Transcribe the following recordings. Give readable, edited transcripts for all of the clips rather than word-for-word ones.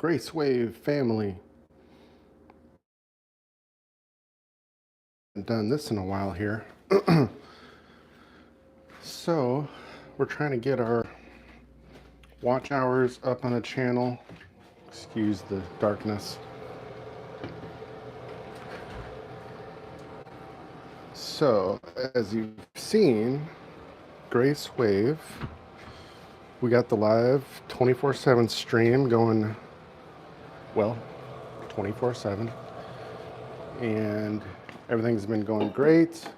Grace Wave family. Haven't done this in a while here. So, we're trying to get our watch hours up on the channel. Excuse the darkness. So, as you've seen, Grace Wave, we got the live 24/7 stream going, well, 24/7. And everything's been going great.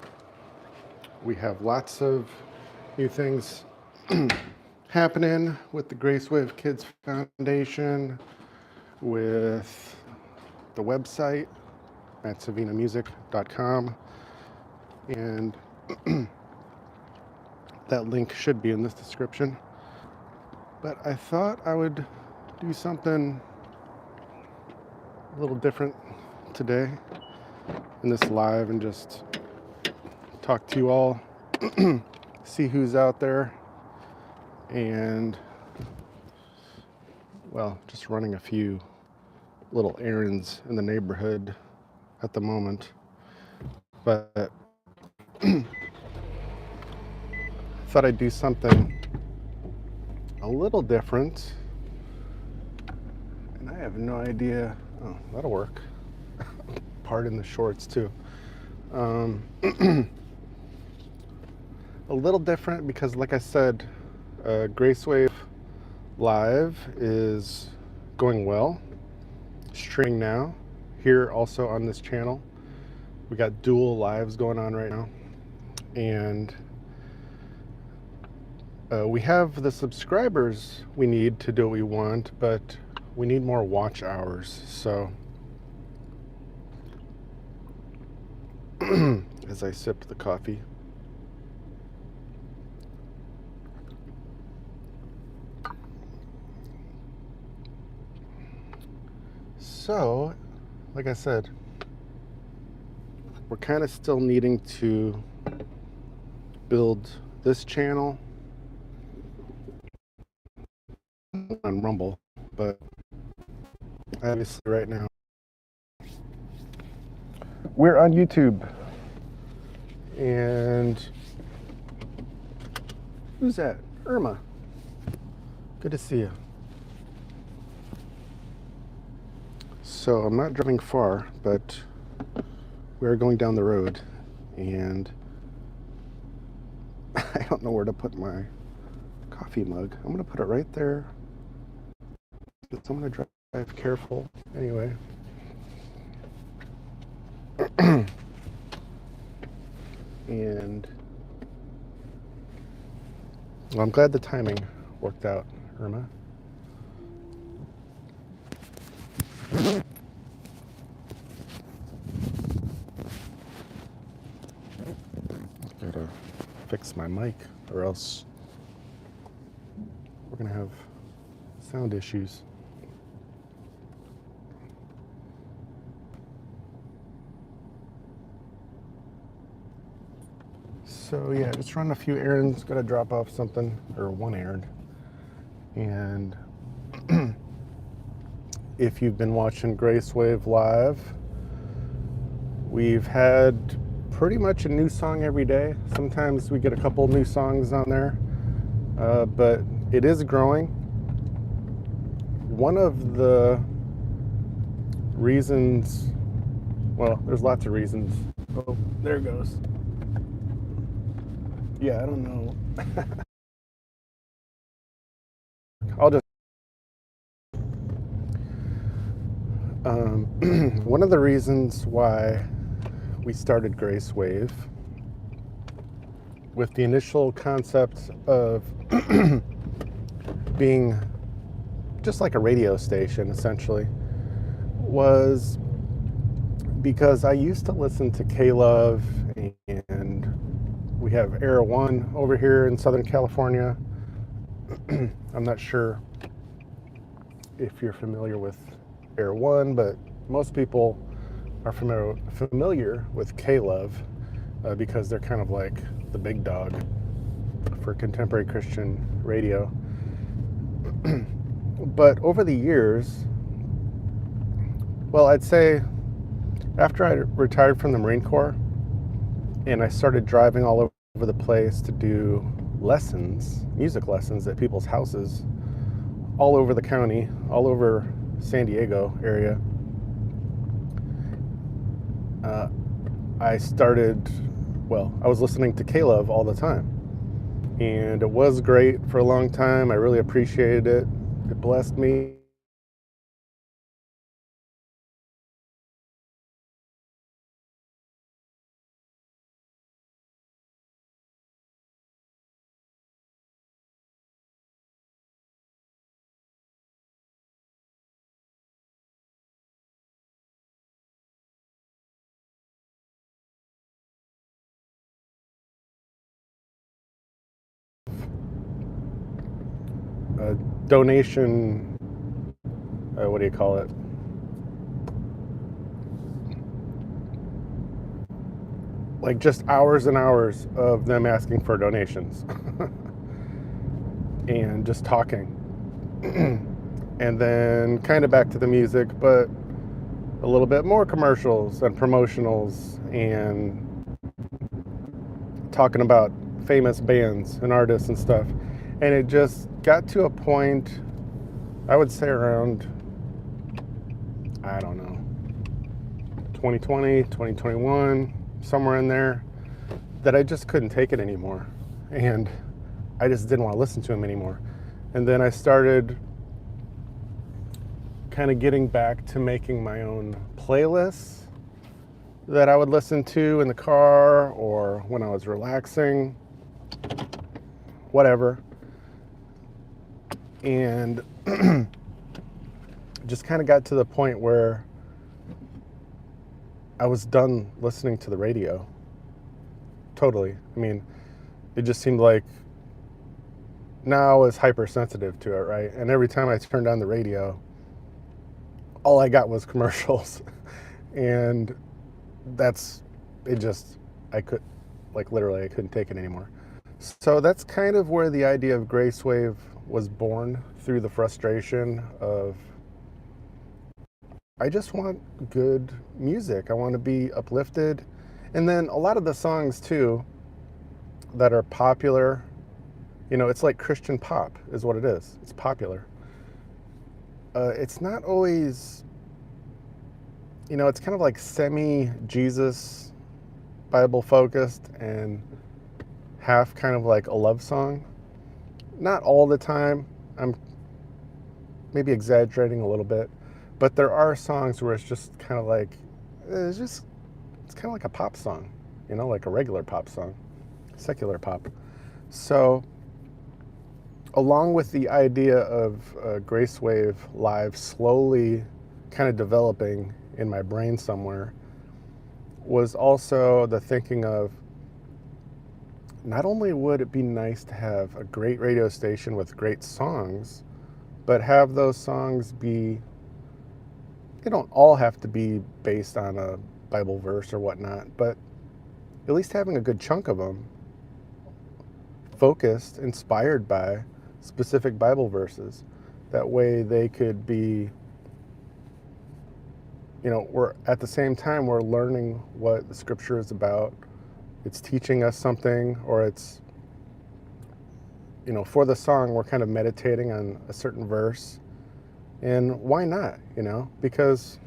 We have lots of new things happening with the Grace Wave Kids Foundation, with the website at savinamusic.com, and that link should be in this description. But I thought I would do something a little different today in this live and just talk to you all, see who's out there, and well, just running a few little errands in the neighborhood at the moment. But thought I'd do something a little different, and I have no idea. Oh, that'll work. Pardon the shorts too. A little different because, like I said, Grace Wave Live is going well. Streaming now here also on this channel. We got dual lives going on right now, and we have the subscribers we need to do what we want, but we need more watch hours. So as I sipped the coffee, so like I said, we're kind of still needing to build this channel on Rumble, but obviously right now we're on YouTube. And who's that? Irma. Good to see you. So I'm not driving far, but we're going down the road, and I don't know where to put my coffee mug. I'm gonna put it right there. I'm gonna drive careful anyway. And well, I'm glad the timing worked out, Irma. Gotta fix my mic, or else we're gonna have sound issues. So yeah, just run a few errands, gotta drop off something, or one errand. And if you've been watching Grace Wave Live, we've had pretty much a new song every day. Sometimes we get a couple new songs on there, but it is growing. One of the reasons, well, there's lots of reasons. Oh, there it goes. Yeah, I don't know. I'll just one of the reasons why we started Grace Wave, with the initial concept of being just like a radio station essentially, was because I used to listen to K-Love, and we have Era One over here in Southern California. I'm not sure if you're familiar with Era One, but most people are familiar with K-Love because they're kind of like the big dog for contemporary Christian radio. But over the years, Well, I'd say after I retired from the Marine Corps and I started driving all over the place to do lessons, music lessons at people's houses all over the county, all over San Diego area, I started, I was listening to K-Love all the time. And it was great for a long time. I really appreciated it. It blessed me. A donation, what do you call it? Like just hours and hours of them asking for donations and just talking. And then kind of back to the music, but a little bit more commercials and promotionals and talking about famous bands and artists and stuff. And it just got to a point, I would say around, I don't know, 2020, 2021, somewhere in there, that I just couldn't take it anymore. And I just didn't want to listen to him anymore. And then I started kind of getting back to making my own playlists that I would listen to in the car or when I was relaxing, whatever. And just kind of got to the point where I was done listening to the radio. Totally. I mean, it just seemed like now I was hypersensitive to it, right? And every time I turned on the radio, all I got was commercials. And I could, literally, I couldn't take it anymore. So that's kind of where the idea of Gracewave was born, through the frustration of, I just want good music. I want to be uplifted. And then a lot of the songs too that are popular, it's like Christian pop is what it is. It's popular. It's not always, it's kind of like semi-Jesus Bible focused and half kind of like a love song. Not all the time. I'm maybe exaggerating a little bit, but there are songs where it's just kind of like, it's kind of like a pop song, like a regular pop song, secular pop. So along with the idea of Gracewave Live slowly kind of developing in my brain somewhere, was also the thinking of, not only would it be nice to have a great radio station with great songs, but have those songs be, they don't all have to be based on a Bible verse or whatnot, but at least having a good chunk of them focused, inspired by specific Bible verses. That way they could be, we're at the same time we're learning what the scripture is about. It's teaching us something, or it's, for the song, we're kind of meditating on a certain verse. And why not, because,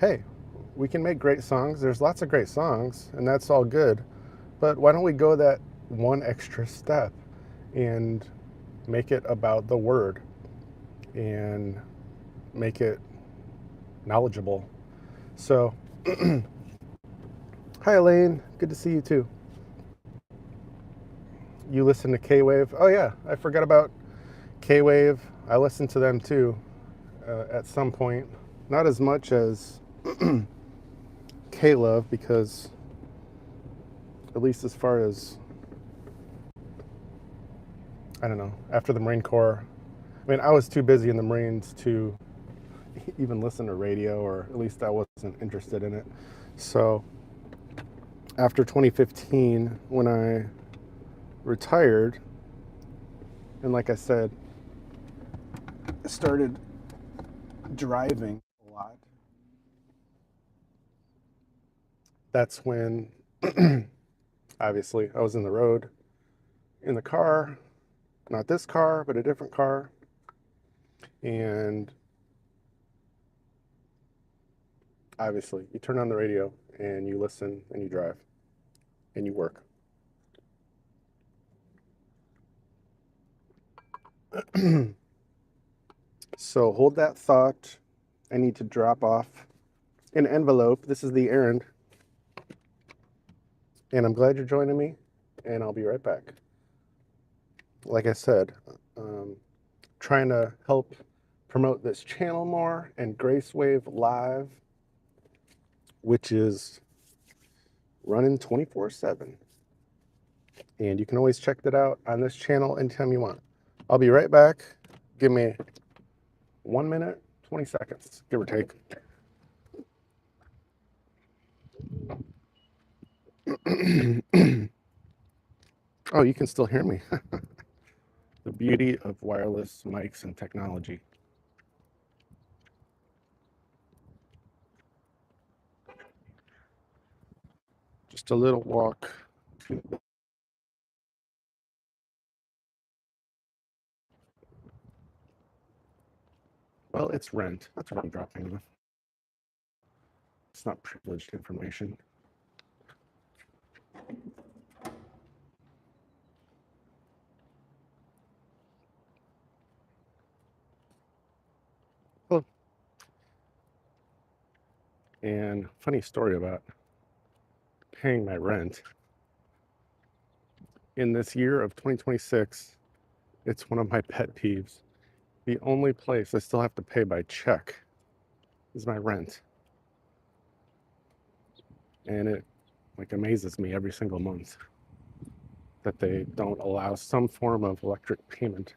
hey, we can make great songs. There's lots of great songs, and that's all good. But why don't we go that one extra step and make it about the word and make it knowledgeable? So, hi Elaine, good to see you too. You listen to K-Wave? Oh yeah, I forgot about K-Wave. I listen to them too at some point. Not as much as K-Love, because at least as far as, I don't know, after the Marine Corps, I mean, I was too busy in the Marines to even listen to radio, or at least I wasn't interested in it. So after 2015, when I retired, and like I said, started driving a lot. That's when, obviously, I was in the road, in the car, not this car, but a different car. And obviously, you turn on the radio and you listen and you drive and you work. So hold that thought. I need to drop off an envelope. This is the errand. And I'm glad you're joining me, and I'll be right back. Like I said, trying to help promote this channel more and GraceWave Live, which is running 24/7. And you can always check that out on this channel anytime you want. I'll be right back. Give me 1 minute, 20 seconds, give or take. Oh, you can still hear me. The beauty of wireless mics and technology. Just a little walk. Well, it's rent. That's what I'm dropping with. It's not privileged information. Hello. And funny story about paying my rent. In this year of 2026, it's one of my pet peeves. The only place I still have to pay by check is my rent. And it amazes me every single month that they don't allow some form of electric payment.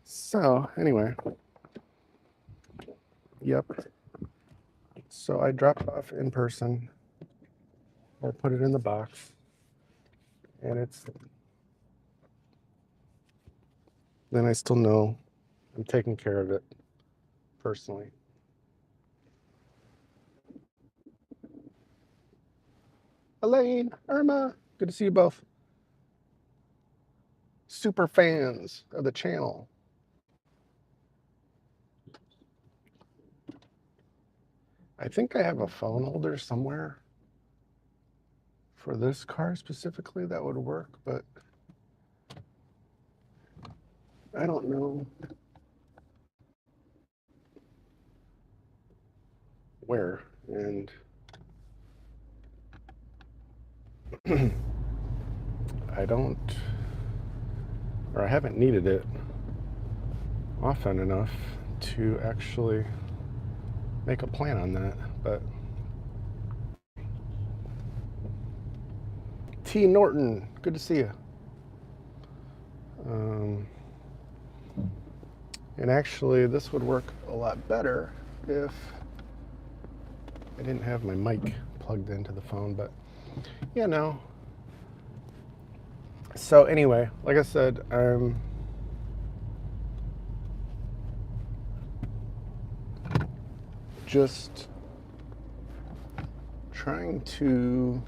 So anyway, yep. So I dropped off in person. I put it in the box, and then I still know I'm taking care of it personally. Elaine, Irma, good to see you both. Super fans of the channel. I think I have a phone holder somewhere for this car specifically that would work, but I don't know where. And I haven't needed it often enough to actually make a plan on that. But T. Norton, good to see you. And actually, this would work a lot better if I didn't have my mic plugged into the phone, but you know. So anyway, like I said, I'm just trying to,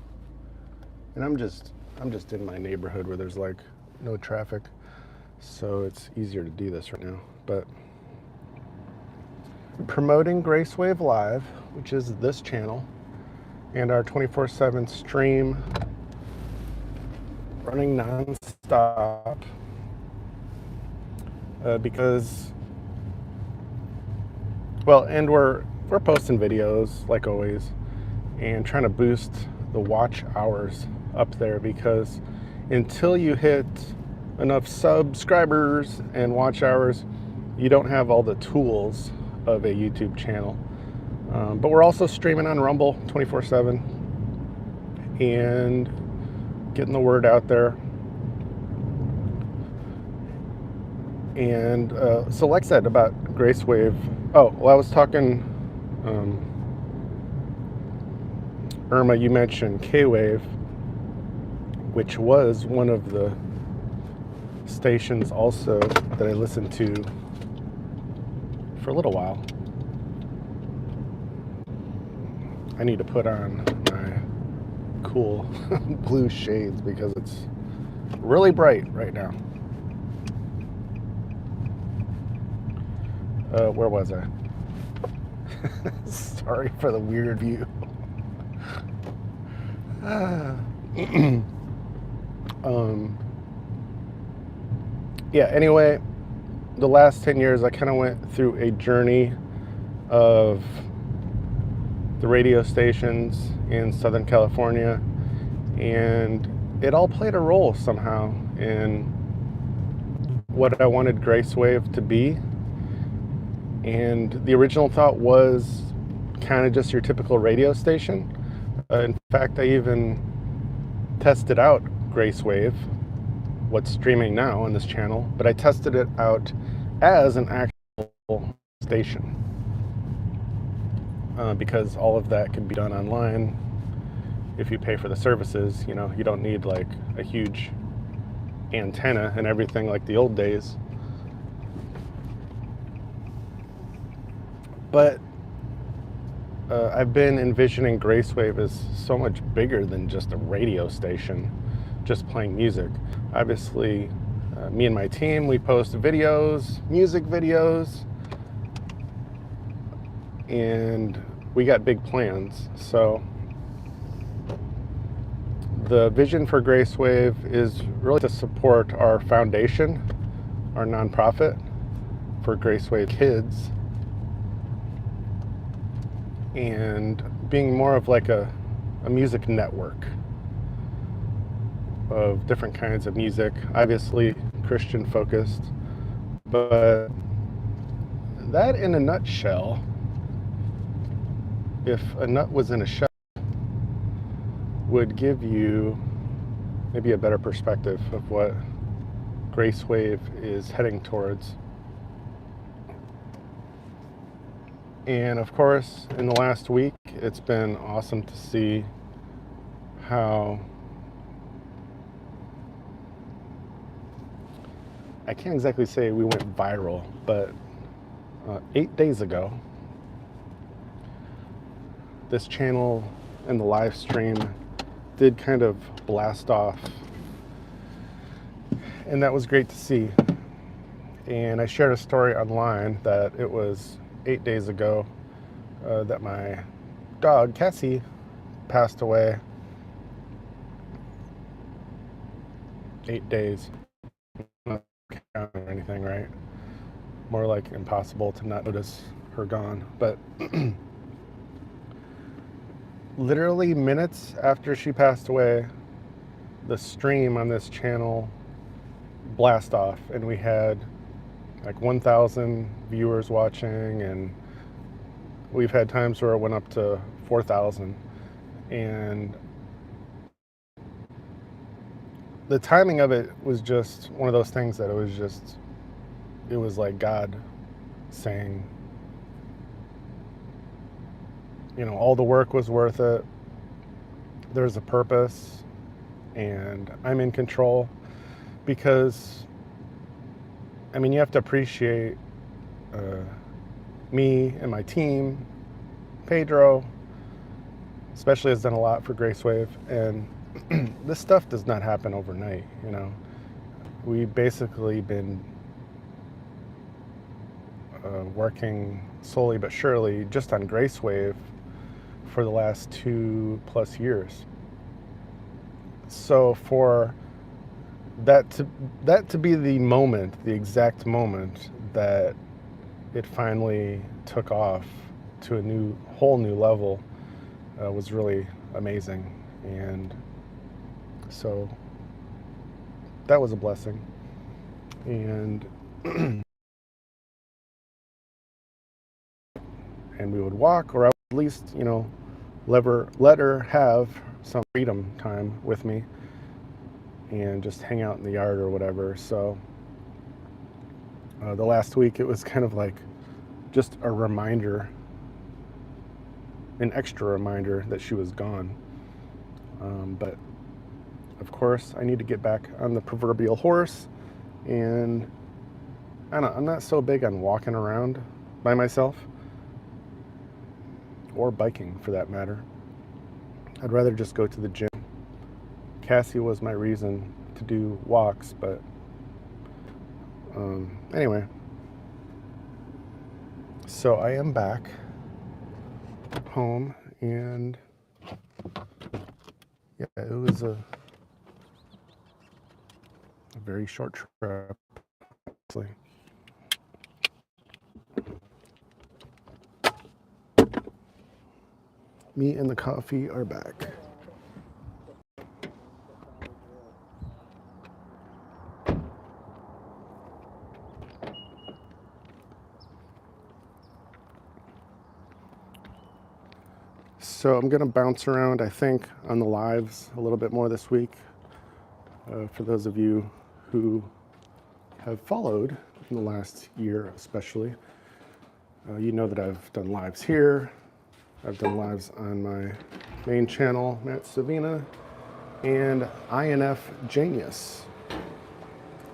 and I'm just in my neighborhood where there's like no traffic, so it's easier to do this right now. But promoting GraceWave Live, which is this channel, and our 24/7 stream running non-stop, because, well, and we're posting videos like always and trying to boost the watch hours up there, because until you hit enough subscribers and watch hours, you don't have all the tools of a YouTube channel. But we're also streaming on Rumble 24/7 and getting the word out there. And so like I said about GraceWave, oh, well, I was talking, Irma, you mentioned K-Wave, which was one of the stations also that I listened to for a little while. I need to put on my cool blue shades because it's really bright right now. Where was I? Sorry for the weird view. Yeah, anyway, the last 10 years I kind of went through a journey of the radio stations in Southern California, and it all played a role somehow in what I wanted Gracewave to be. And the original thought was kind of just your typical radio station. In fact, I even tested out Gracewave, what's streaming now on this channel, but I tested it out as an actual station because all of that can be done online if you pay for the services. You know, you don't need like a huge antenna and everything like the old days. But I've been envisioning Gracewave as so much bigger than just a radio station, just playing music. Obviously, me and my team, we post videos, music videos, and we got big plans. So the vision for Gracewave is really to support our foundation, our nonprofit for Gracewave Kids, and being more of like a music network of different kinds of music, obviously Christian focused, but that in a nutshell, if a nut was in a shell, would give you maybe a better perspective of what Gracewave is heading towards. And of course, in the last week, it's been awesome to see how I can't exactly say we went viral, but 8 days ago, this channel and the live stream did kind of blast off, and that was great to see. And I shared a story online that it was 8 days ago that my dog Cassie passed away. 8 days, not counting or anything, right? More like impossible to not notice her gone. But literally minutes after she passed away, the stream on this channel blast off, and we had like 1,000 viewers watching, and we've had times where it went up to 4,000. And the timing of it was just one of those things that it was like God saying, you know, all the work was worth it. There's a purpose, and I'm in control. Because I mean, you have to appreciate me and my team. Pedro especially has done a lot for Gracewave, and this stuff does not happen overnight, you know. We've basically been working slowly but surely just on Gracewave for the last 2+ years. So for that to be the moment, the exact moment that it finally took off to a whole new level, was really amazing. And so that was a blessing. And and we would walk, or I would at least, you know, let her have some freedom time with me and just hang out in the yard or whatever. So the last week, it was kind of like just a reminder, an extra reminder that she was gone. But of course, I need to get back on the proverbial horse, and I don't know, I'm not so big on walking around by myself, or biking for that matter. I'd rather just go to the gym. Cassie was my reason to do walks, but anyway. So I am back home, and yeah, it was a very short trip, actually. Me and the coffee are back. So I'm going to bounce around, I think, on the lives a little bit more this week. For those of you who have followed in the last year especially, you know that I've done lives here. I've done lives on my main channel, Matt Savina, and INF Genius,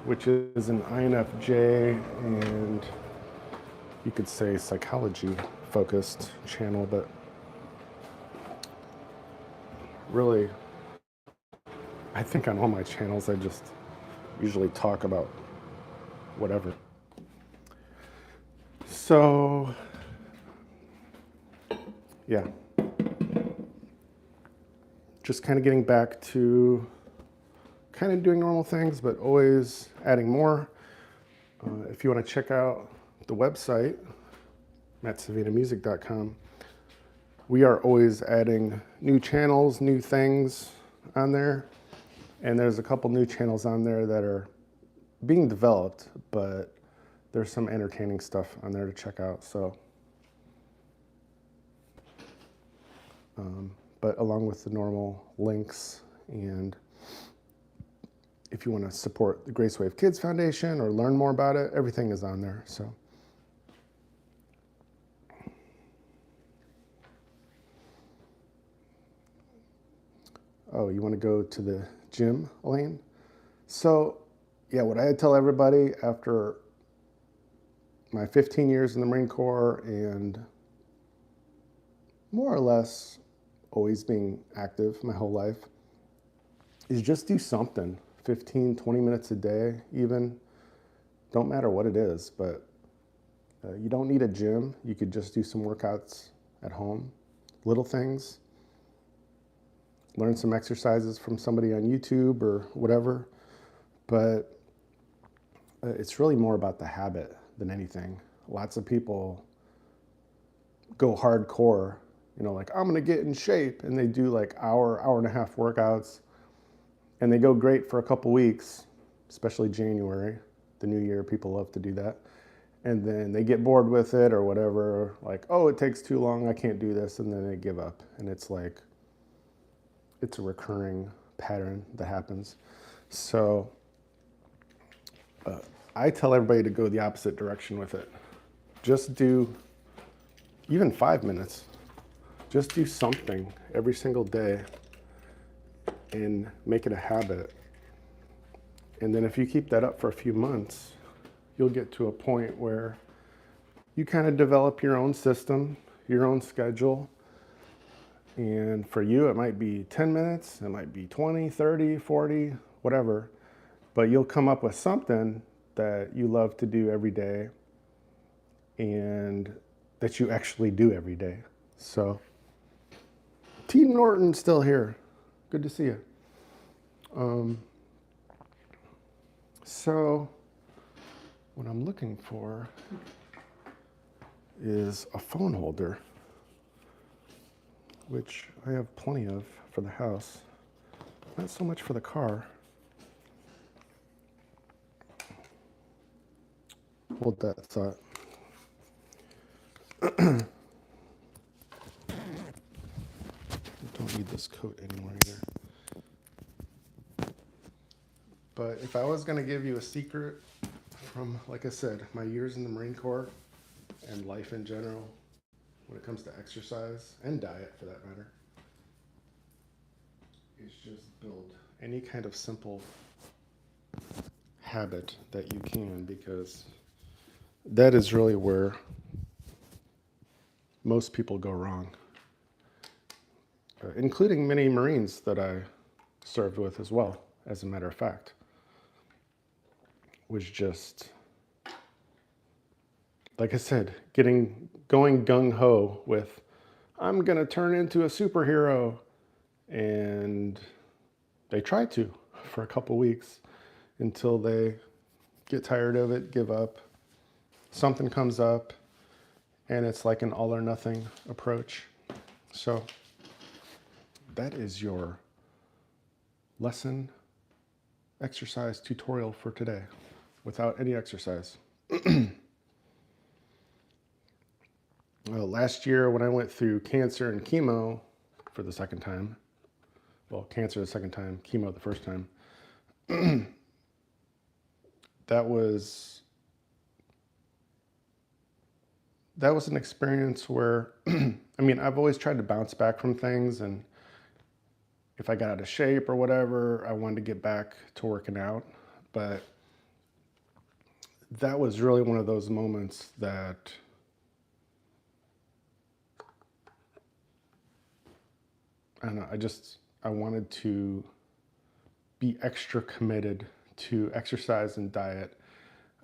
which is an INFJ and you could say psychology focused channel, but really, I think on all my channels I just usually talk about whatever. So, yeah. Just kind of getting back to kind of doing normal things, but always adding more. If you want to check out the website, mattsavinamusic.com, we are always adding new channels, new things on there. And there's a couple new channels on there that are being developed, but there's some entertaining stuff on there to check out. So, but along with the normal links, and if you want to support the Grace Wave Kids Foundation or learn more about it, everything is on there. So, oh, you want to go to the gym, Elaine? So, yeah, what I tell everybody after my 15 years in the Marine Corps and more or less always being active my whole life is just do something. 15, 20 minutes a day even. Don't matter what it is, but you don't need a gym. You could just do some workouts at home. Little things. Learn some exercises from somebody on YouTube or whatever. But it's really more about the habit than anything. Lots of people go hardcore, you know, like I'm gonna get in shape, and they do like hour and a half workouts, and they go great for a couple weeks, especially January, the new year, people love to do that. And then they get bored with it or whatever, like, oh, it takes too long, I can't do this, and then they give up. And it's like, it's a recurring pattern that happens. So I tell everybody to go the opposite direction with it. Just do even 5 minutes. Just do something every single day and make it a habit. And then if you keep that up for a few months, you'll get to a point where you kind of develop your own system, your own schedule. And for you, it might be 10 minutes, it might be 20, 30, 40, whatever. But you'll come up with something that you love to do every day and that you actually do every day. So, Team Norton's still here. Good to see you. So, what I'm looking for is a phone holder, which I have plenty of for the house. Not so much for the car. Hold that thought. Don't need this coat anymore either. But if I was going to give you a secret from, like I said, my years in the Marine Corps and life in general, when it comes to exercise and diet for that matter, is just build any kind of simple habit that you can, because that is really where most people go wrong, including many Marines that I served with as well, as a matter of fact, was just, like I said, going gung-ho with, I'm gonna turn into a superhero. And they try to for a couple weeks until they get tired of it, give up. Something comes up, and it's like an all or nothing approach. So that is your lesson exercise tutorial for today, without any exercise. Last year when I went through cancer and chemo for the second time, well, cancer the second time, chemo the first time, that was an experience where, I mean, I've always tried to bounce back from things, and if I got out of shape or whatever, I wanted to get back to working out. But that was really one of those moments that I don't know, I wanted to be extra committed to exercise and diet,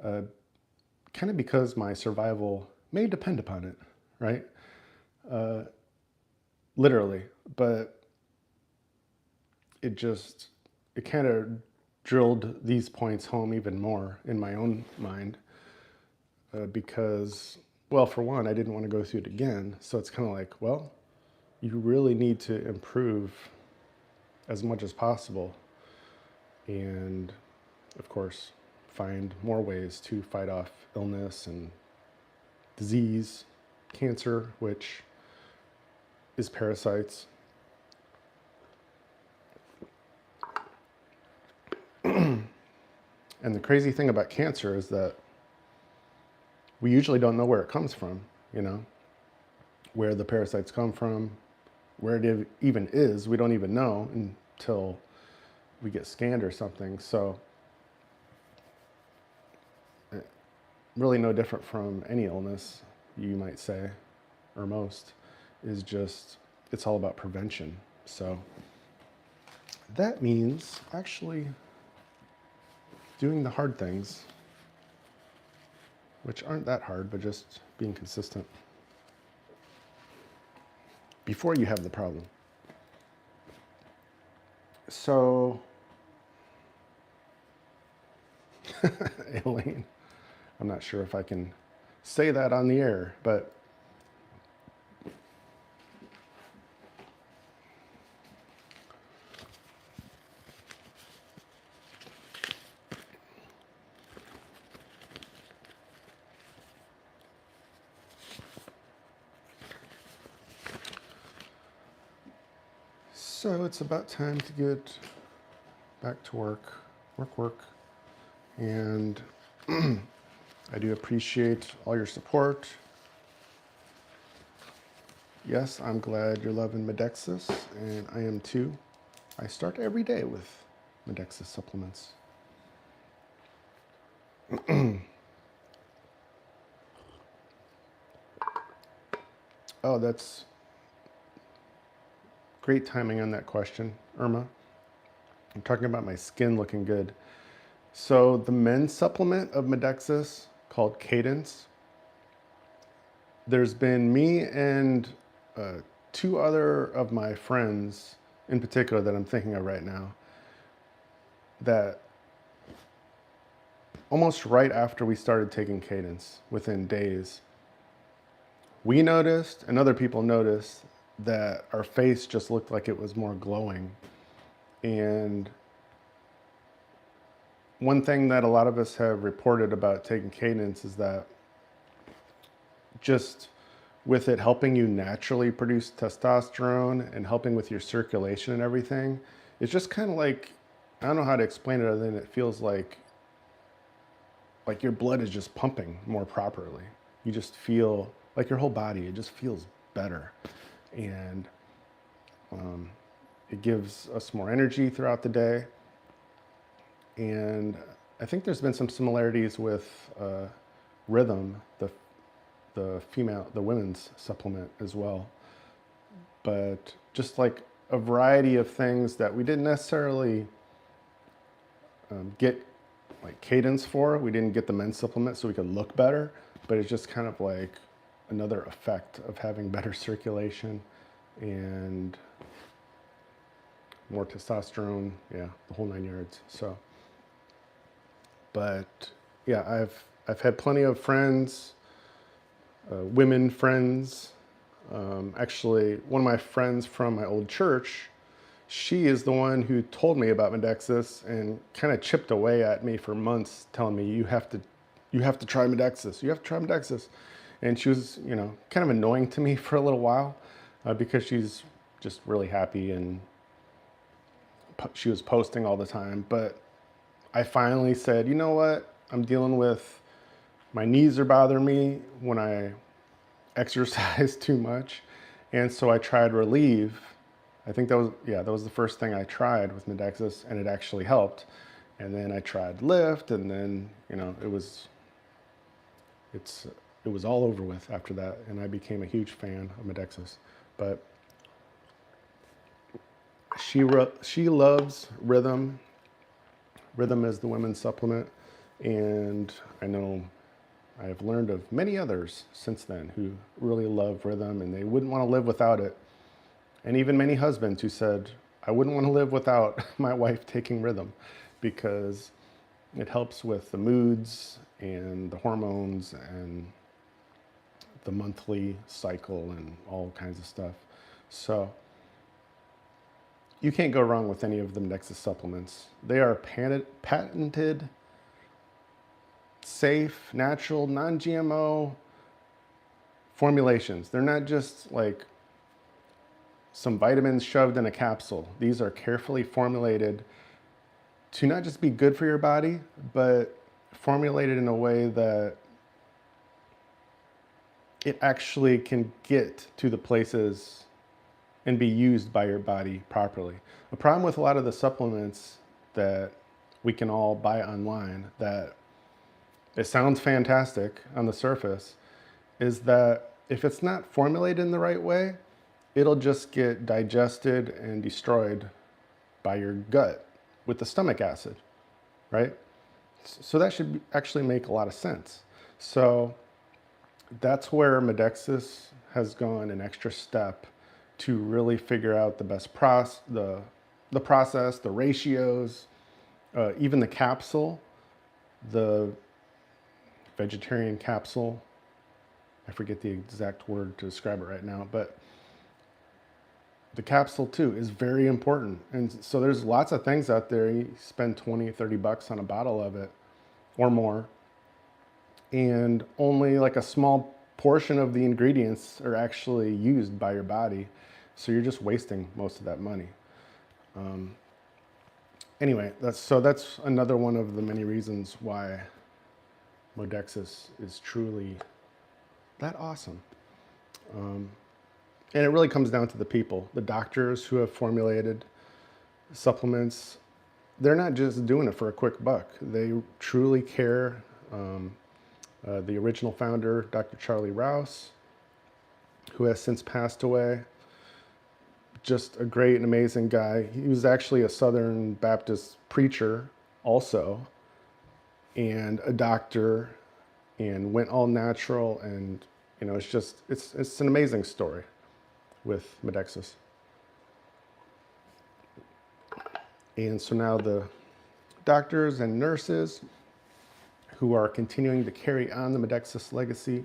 kind of because my survival may depend upon it, right? Literally, but it kind of drilled these points home even more in my own mind, because, well, for one, I didn't want to go through it again. So it's kind of like, well, you really need to improve as much as possible. And of course, find more ways to fight off illness and disease, cancer, which is parasites. And the crazy thing about cancer is that we usually don't know where it comes from, where the parasites come from, where it even is, we don't even know until we get scanned or something. So really no different from any illness, you might say, or most, is just, it's all about prevention. So that means actually doing the hard things, which aren't that hard, but just being consistent before you have the problem. So, Elaine, I'm not sure if I can say that on the air, but so it's about time to get back to work. And I do appreciate all your support. Yes, I'm glad you're loving Medexus, and I am too. I start every day with Medexus supplements. Oh, that's great timing on that question, Irma. I'm talking about my skin looking good. So the men's supplement of Medexus called Cadence, there's been me and two other of my friends in particular that I'm thinking of right now, that almost right after we started taking Cadence, within days, we noticed and other people noticed that our face just looked like it was more glowing. And one thing that a lot of us have reported about taking Cadence is that just with it helping you naturally produce testosterone and helping with your circulation and everything, it's just kind of like, I don't know how to explain it other than it feels like your blood is just pumping more properly. You just feel like your whole body, it just feels better. And it gives us more energy throughout the day. And I think there's been some similarities with Rhythm, the the women's supplement as well. But just like a variety of things that we didn't necessarily get like cadence for. We didn't get the men's supplement so we could look better, but it's just kind of like another effect of having better circulation and more testosterone, yeah, the whole 9 yards. So, but yeah, I've had plenty of friends, women friends. Actually, one of my friends from my old church, she is the one who told me about Medexus and kind of chipped away at me for months, telling me you have to try Medexus. You have to try Medexus. And she was, kind of annoying to me for a little while because she's just really happy and she was posting all the time. But I finally said, you know what? I'm dealing with, my knees are bothering me when I exercise too much. And so I tried Relieve. I think that was the first thing I tried with Medexus, and it actually helped. And then I tried Lift, and then, it was all over with after that, and I became a huge fan of Medexus. But she loves Rhythm. Rhythm is the women's supplement, and I know I have learned of many others since then who really love Rhythm, and they wouldn't want to live without it. And even many husbands who said, I wouldn't want to live without my wife taking Rhythm, because it helps with the moods and the hormones and the monthly cycle and all kinds of stuff. So you can't go wrong with any of the Medexus supplements. They are patented, safe, natural, non-GMO formulations. They're not just like some vitamins shoved in a capsule. These are carefully formulated to not just be good for your body, but formulated in a way that it actually can get to the places and be used by your body properly. The problem with a lot of the supplements that we can all buy online, that it sounds fantastic on the surface, is that if it's not formulated in the right way, it'll just get digested and destroyed by your gut with the stomach acid, right? So that should actually make a lot of sense. So that's where Medexus has gone an extra step to really figure out the best process, the ratios, even the capsule, the vegetarian capsule. I forget the exact word to describe it right now, but the capsule too is very important. And so there's lots of things out there. You spend 20, 30 bucks on a bottle of it or more, and only like a small portion of the ingredients are actually used by your body. So you're just wasting most of that money. Anyway, that's another one of the many reasons why Medexus is truly that awesome. And it really comes down to the people, the doctors who have formulated supplements. They're not just doing it for a quick buck. They truly care. The original founder, Dr. Charlie Rouse, who has since passed away, just a great and amazing guy. He was actually a Southern Baptist preacher also, and a doctor, and went all natural. And it's an amazing story with Medexus. And so now the doctors and nurses who are continuing to carry on the Medexus legacy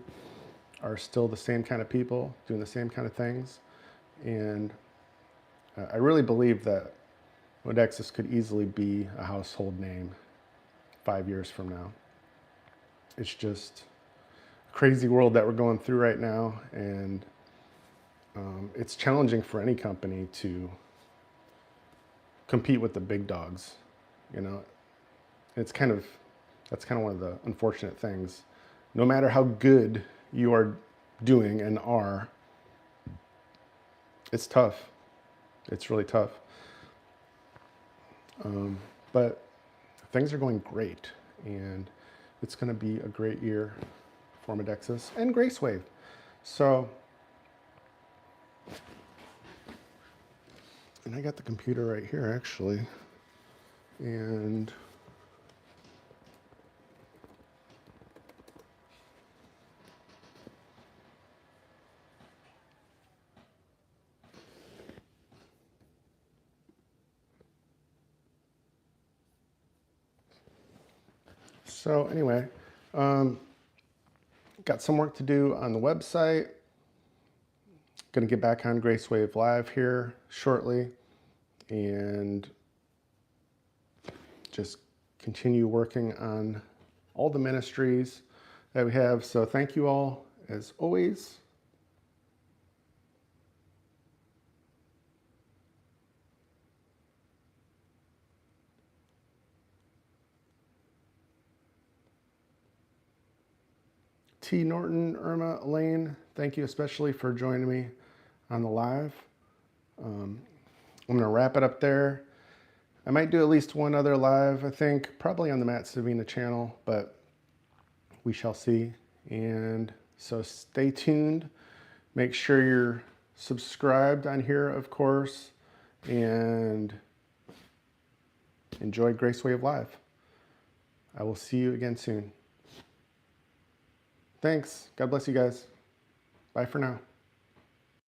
are still the same kind of people doing the same kind of things. And I really believe that Medexus could easily be a household name 5 years from now. It's just a crazy world that we're going through right now, and it's challenging for any company to compete with the big dogs. That's kind of one of the unfortunate things. No matter how good you are doing and are, it's tough. It's really tough. But things are going great, and it's going to be a great year Formidexis, and Gracewave. So, and I got the computer right here actually, and so anyway, got some work to do on the website. Going to get back on Gracewave Live here shortly and just continue working on all the ministries that we have. So thank you all as always. T. Norton, Irma, Elaine, thank you especially for joining me on the live. I'm going to wrap it up there. I might do at least one other live, I think, probably on the Matt Savina channel, but we shall see. And so stay tuned. Make sure you're subscribed on here, of course, and enjoy Gracewave Live. I will see you again soon. Thanks. God bless you guys. Bye for now.